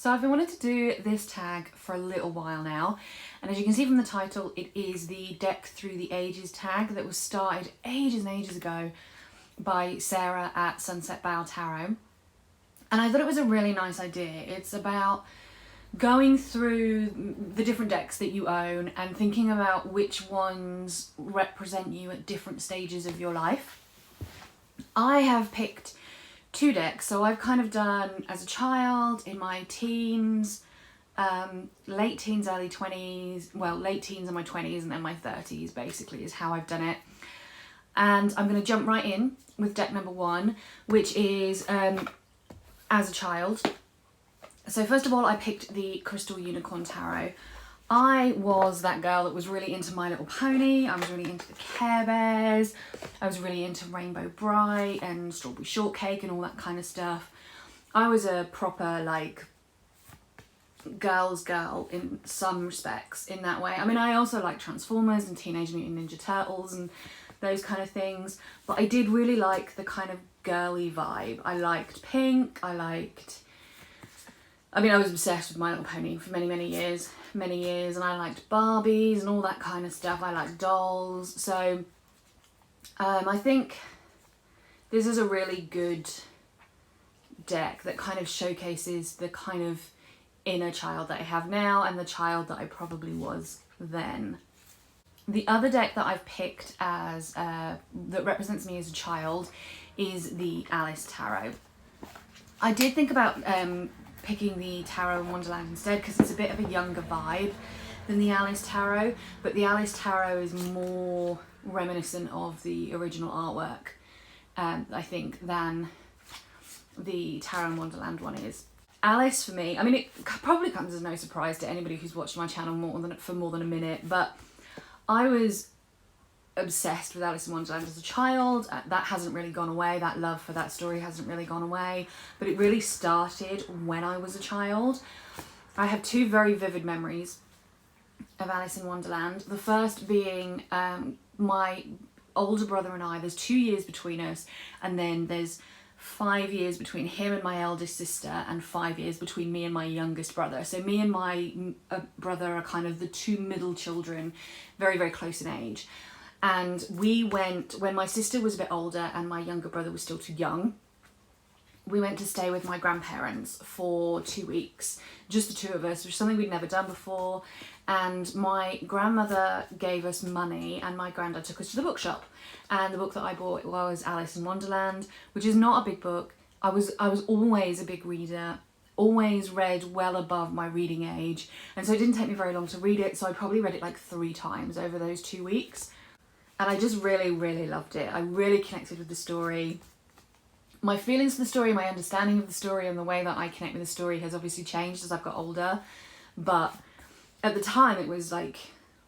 So I've been wanting to do this tag for a little while now, and as you can see from the title, it is the Deck Through the Ages tag that was started ages and ages ago by Sarah at Sunset Bough Tarot. And I thought it was a really nice idea. It's about going through the different decks that you own and thinking about which ones represent you at different stages of your life. I have picked two decks, so I've kind of done as a child, in my teens, late teens, early 20s, well, late teens and my 20s and then my 30s basically is how I've done it. And I'm going to jump right in with deck number one, which is as a child. So first of all, I picked the Crystal Unicorn Tarot. I was that girl that was really into My Little Pony. I was really into the Care Bears. I was really into Rainbow Bright and Strawberry Shortcake and all that kind of stuff. I was a proper, like, girl's girl in some respects in that way. I mean, I also like Transformers and Teenage Mutant Ninja Turtles and those kind of things. But I did really like the kind of girly vibe. I liked pink. I was obsessed with My Little Pony for many years, and I liked Barbies and all that kind of stuff. I liked dolls. So I think this is a really good deck that kind of showcases the kind of inner child that I have now and the child that I probably was then. The other deck that I've picked as that represents me as a child is the Alice Tarot. I did think about picking the Tarot in Wonderland instead because it's a bit of a younger vibe than the Alice Tarot, but the Alice Tarot is more reminiscent of the original artwork, I think, than the Tarot in Wonderland one is. Alice, for me, I mean, it probably comes as no surprise to anybody who's watched my channel for more than a minute, but I was obsessed with Alice in Wonderland as a child. That hasn't really gone away. That love for that story hasn't really gone away, but it really started when I was a child. I have two very vivid memories of Alice in Wonderland. The first being my older brother and I. There's 2 years between us, and then there's 5 years between him and my eldest sister, and 5 years between me and my youngest brother. So me and my brother are kind of the two middle children, very close in age. And we went, when my sister was a bit older and my younger brother was still too young, we went to stay with my grandparents for 2 weeks, just the two of us, which is something we'd never done before. And my grandmother gave us money and my granddad took us to the bookshop. And the book that I bought was Alice in Wonderland, which is not a big book. I was always a big reader, always read well above my reading age. And so it didn't take me very long to read it. So I probably read it like 3 times over those 2 weeks. And I just really loved it. I really connected with the story. My feelings for the story, my understanding of the story and the way that I connect with the story has obviously changed as I've got older. But at the time it was like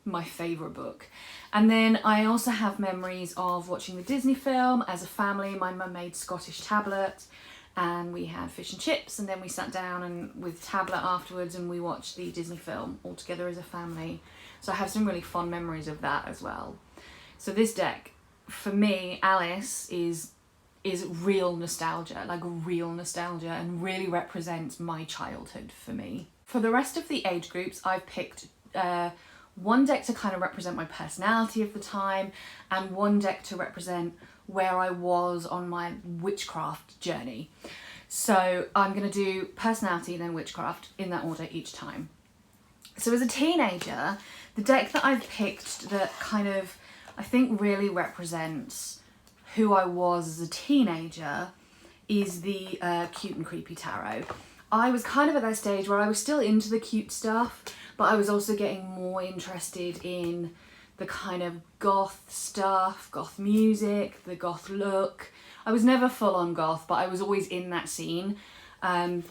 my favourite book. And then I also have memories of watching the Disney film as a family. My mum made Scottish tablet and we had fish and chips, and then we sat down and with tablet afterwards and we watched the Disney film all together as a family. So I have some really fond memories of that as well. So this deck, for me, Alice is real nostalgia, like real nostalgia, and really represents my childhood for me. For the rest of the age groups, I've picked one deck to kind of represent my personality of the time, and one deck to represent where I was on my witchcraft journey. So I'm going to do personality, then witchcraft, in that order each time. So as a teenager, the deck that I've picked that kind of, I think, really represents who I was as a teenager is the Cute and Creepy Tarot. I was kind of at that stage where I was still into the cute stuff, but I was also getting more interested in the kind of goth stuff, goth music, the goth look. I was never full on goth, but I was always in that scene. I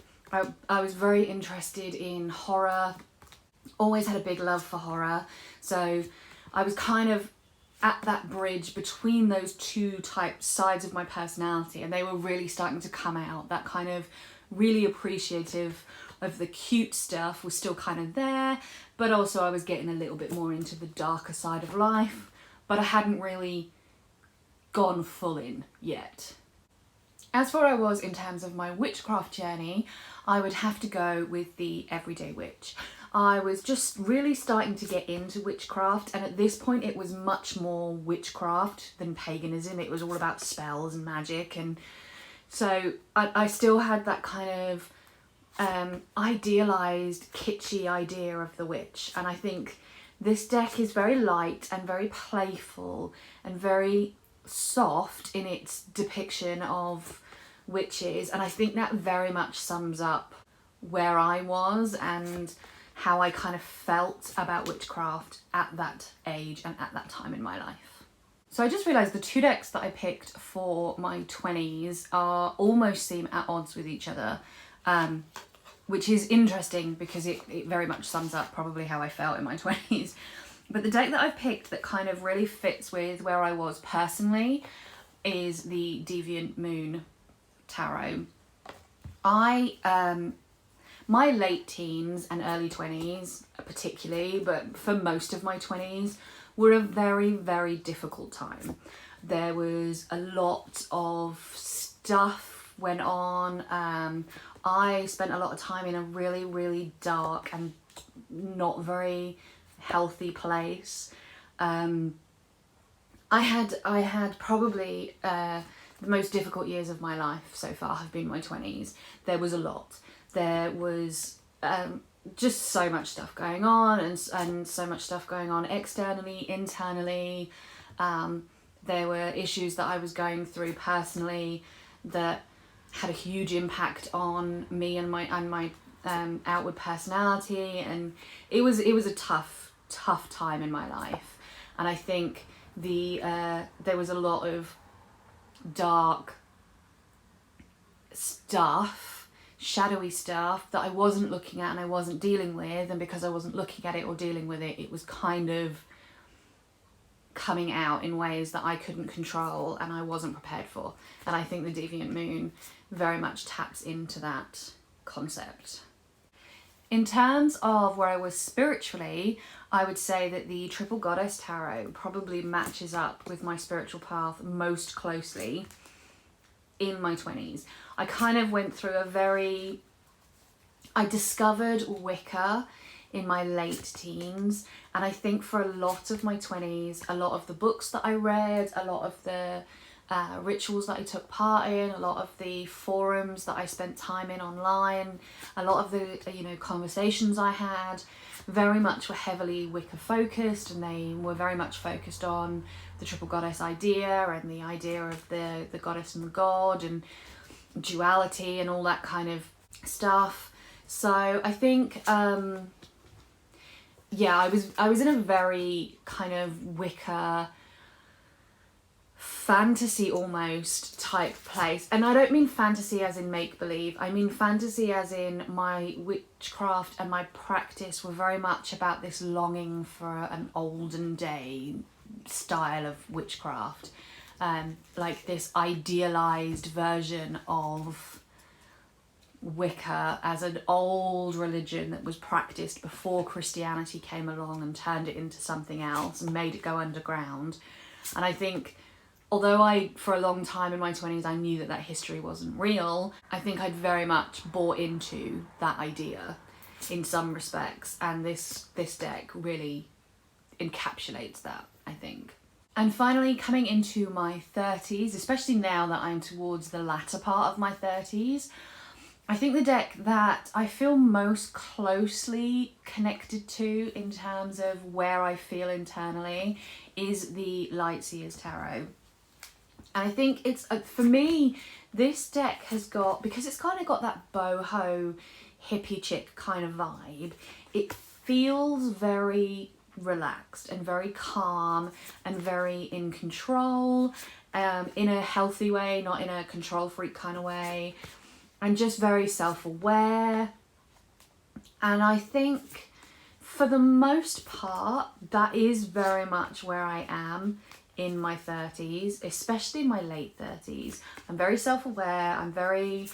was very interested in horror, always had a big love for horror. So I was kind of at that bridge between those two sides of my personality, and they were really starting to come out. That kind of really appreciative of the cute stuff was still kind of there, but also I was getting a little bit more into the darker side of life, but I hadn't really gone full in yet. As for where I was in terms of my witchcraft journey, I would have to go with the Everyday Witch. I was just really starting to get into witchcraft, and at this point it was much more witchcraft than paganism. It was all about spells and magic, and so I still had that kind of idealised, kitschy idea of the witch, and I think this deck is very light and very playful and very soft in its depiction of witches, and I think that very much sums up where I was and how I kind of felt about witchcraft at that age and at that time in my life. So I just realised the two decks that I picked for my 20s almost seem at odds with each other, which is interesting because it very much sums up probably how I felt in my 20s. But the deck that I've picked that kind of really fits with where I was personally is the Deviant Moon Tarot. My late teens and early 20s particularly, but for most of my 20s, were a very, very difficult time. There was a lot of stuff went on. I spent a lot of time in a really, really dark and not very healthy place. I had probably the most difficult years of my life so far have been my 20s. There was a lot. There was just so much stuff going on, and so much stuff going on externally, internally. There were issues that I was going through personally that had a huge impact on me and my outward personality, and it was a tough time in my life. And I think there was a lot of dark stuff, shadowy stuff that I wasn't looking at and I wasn't dealing with, and because I wasn't looking at it or dealing with it, it was kind of coming out in ways that I couldn't control and I wasn't prepared for. And I think the Deviant Moon very much taps into that concept. In terms of where I was spiritually, I would say that the Triple Goddess Tarot probably matches up with my spiritual path most closely in my 20s. I kind of went through I discovered Wicca in my late teens, and I think for a lot of my 20s, a lot of the books that I read, a lot of the rituals that I took part in, a lot of the forums that I spent time in online, a lot of the conversations I had very much were heavily Wicca focused, and they were very much focused on the Triple Goddess idea and the idea of the goddess and the god and duality and all that kind of stuff. So I think I was in a very kind of Wicca fantasy almost type place, and I don't mean fantasy as in make-believe, I mean fantasy as in my witchcraft and my practice were very much about this longing for an olden day style of witchcraft, like this idealized version of Wicca as an old religion that was practiced before Christianity came along and turned it into something else and made it go underground. And I think although for a long time in my 20s, I knew that history wasn't real, I think I'd very much bought into that idea in some respects, and this deck really encapsulates that, I think. And finally, coming into my 30s, especially now that I'm towards the latter part of my 30s, I think the deck that I feel most closely connected to in terms of where I feel internally is the Lightsaber Tarot. And I think it's, for me, this deck has got, because it's kind of got that boho hippie chick kind of vibe, it feels very relaxed and very calm and very in control, in a healthy way, not in a control freak kind of way, and just very self-aware. And I think for the most part, that is very much where I am in my 30s, especially my late 30s. I'm very self-aware, I'm very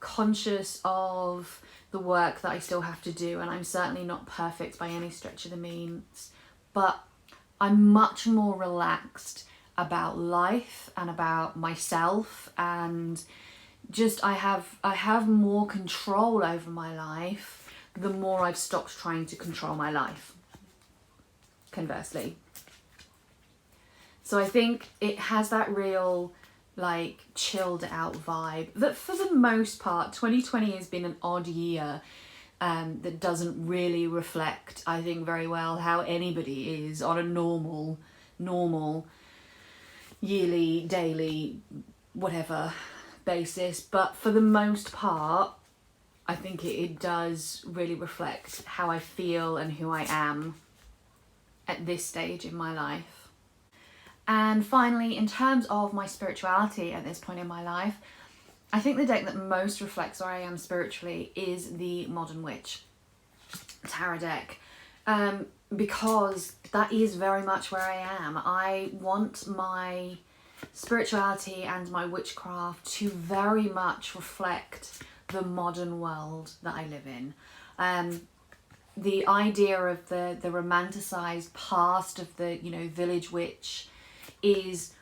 conscious of the work that I still have to do, and I'm certainly not perfect by any stretch of the means, but I'm much more relaxed about life and about myself, and just I have more control over my life the more I've stopped trying to control my life, conversely. So I think it has that real like chilled out vibe that for the most part 2020 has been an odd year that doesn't really reflect, I think, very well how anybody is on a normal yearly, daily, whatever basis. But for the most part, I think it does really reflect how I feel and who I am at this stage in my life. And finally, in terms of my spirituality at this point in my life, I think the deck that most reflects where I am spiritually is the Modern Witch tarot deck, because that is very much where I am. I want my spirituality and my witchcraft to very much reflect the modern world that I live in. The idea of the romanticized past of the, you know, village witch is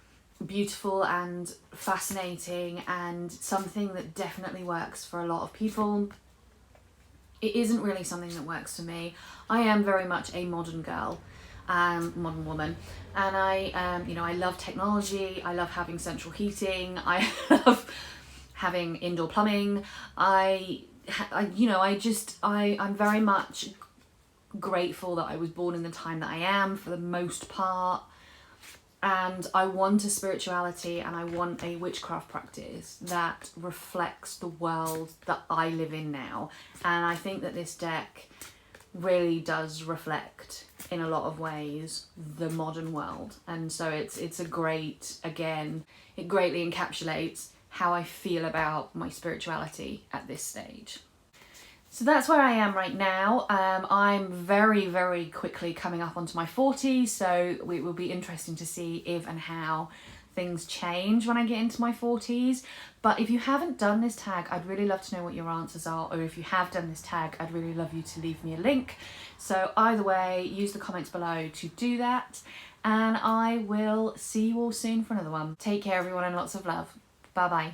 beautiful and fascinating and something that definitely works for a lot of people. It isn't really something that works for me. I am very much a modern girl, modern woman, and I you know, I love technology, I love having central heating, I love having indoor plumbing. I'm very much grateful that I was born in the time that I am for the most part. And I want a spirituality and I want a witchcraft practice that reflects the world that I live in now. And I think that this deck really does reflect, in a lot of ways, the modern world. And so it's a great, again, it greatly encapsulates how I feel about my spirituality at this stage. So that's where I am right now. I'm very, very quickly coming up onto my 40s, so it will be interesting to see if and how things change when I get into my 40s. But if you haven't done this tag, I'd really love to know what your answers are, or if you have done this tag, I'd really love you to leave me a link. So either way, use the comments below to do that, and I will see you all soon for another one. Take care, everyone, and lots of love. Bye bye.